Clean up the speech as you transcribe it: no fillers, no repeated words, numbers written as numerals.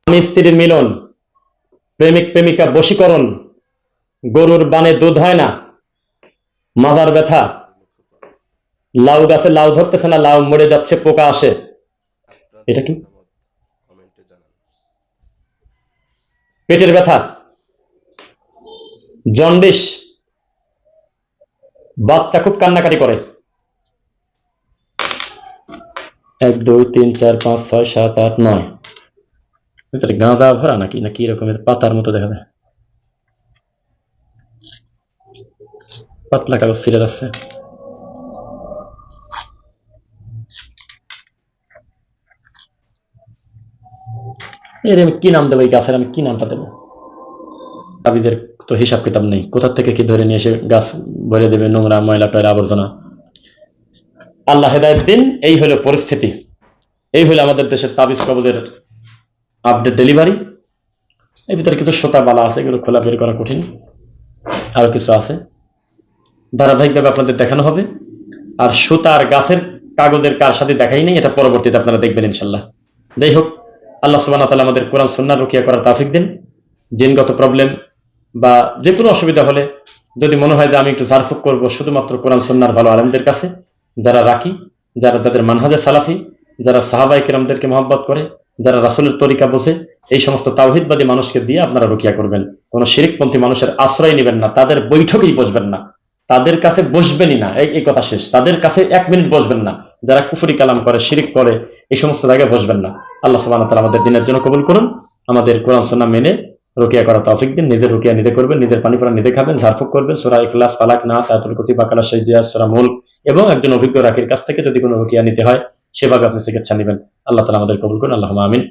স্বামী স্ত্রীর মিলন, প্রেমিক প্রেমিকা বশীকরণ, গরুর বানে দুধ হয় না, মাজার ব্যথা, লাউ গাছে লাউ ধরতেছে না, লাউ মরে যাচ্ছে, পোকা আসে, এটা কি? পেটের ব্যথা, জন্ডিস, বাচ্চা খুব কান্নাকাটি করে, 1 2 3 4 5 6 7 8 9, ভিতরে গাঁজা ভরা নাকি নাকি এরকমের পাতার মতো দেখা যায়, পাতলা কাগজ ছিঁড়ে যাচ্ছে। এর আমি কি নাম দেবো? এই গাছের আমি কি নামটা দেবো? তাবিজের তো হিসাব কিতাব নেই, কোথা থেকে কি ধরে নিয়ে এসে গাছ ভরে দেবে নোংরা ময়লা টয়লা আবর্জনা। আল্লাহ হেদায়েত দিন। এই হলো পরিস্থিতি, এই হলো আমাদের দেশের তাবিজ কবজের আপডেট ডেলিভারি। এর ভিতরে কিছু সোতা বালা আছে, এগুলো খোলা বের করা কঠিন, আরো কিছু আছে, ধারাবাহিকভাবে আপনাদের দেখানো হবে। আর সুতার গাছের কাগজের কার সাথে দেখাই নেই, এটা পরবর্তীতে আপনারা দেখবেন ইনশাল্লাহ। যাই হোক, আল্লাহ সুবহানাহু ওয়া তাআলা আমাদের কোরআন সুন্নাহ রুকিয়া করার তৌফিক দিন। জিনগত প্রবলেম বা যে কোনো অসুবিধা হলে যদি মনে হয় যে আমি একটু ঝাড়ফুঁক করবো, শুধুমাত্র কোরআন সুন্নাহর ভালো আলেমদের কাছে, যারা রাখি, যারা যাদের মানহাজে সালাফি, যারা সাহাবায়ে কেরামদেরকে মহব্বত করে, যারা রাসূলের তরিকা বোঝে, এই সমস্ত তাওহীদবাদী মানুষকে দিয়ে আপনারা রুকিয়া করবেন। কোন শিরকপন্থী মানুষের আশ্রয় নেবেন না, তাদের বৈঠকেই বসবেন না, তাদের কাছে বসবেনই না, এই কথা শেষ। তাদের কাছে 1 মিনিট বসবেন না, যারা কুফরি কালাম করে, শিরিক করে, এই সমস্ত জায়গায় বসবেন না। আল্লাহ সুবহানাহু ওয়া তাআলা আমাদের দিনের জন্য কবুল করুন, আমাদের কোরআন সুন্নাহ মেনে রুকিয়া করার তৌফিক দিন। নিজের রুকিয়া নিজে করবেন, নিজের পানি পড়া নিজে খাবেন, ঝাড়ফুঁক করবেন, সূরা ইখলাস, ফালাক, নাস, আয়াতুল কুরসি, বাকারা, সাজদা, সূরা মুলক, এবং একজন অভিজ্ঞ রাকির কাছ থেকে যদি কোনো রুকিয়া নিতে হয় সেভাবে আপনি চিকিৎসা নেবেন। আল্লাহ তাআলা আমাদের কবুল করুন, আল্লাহুম্মা আমিন।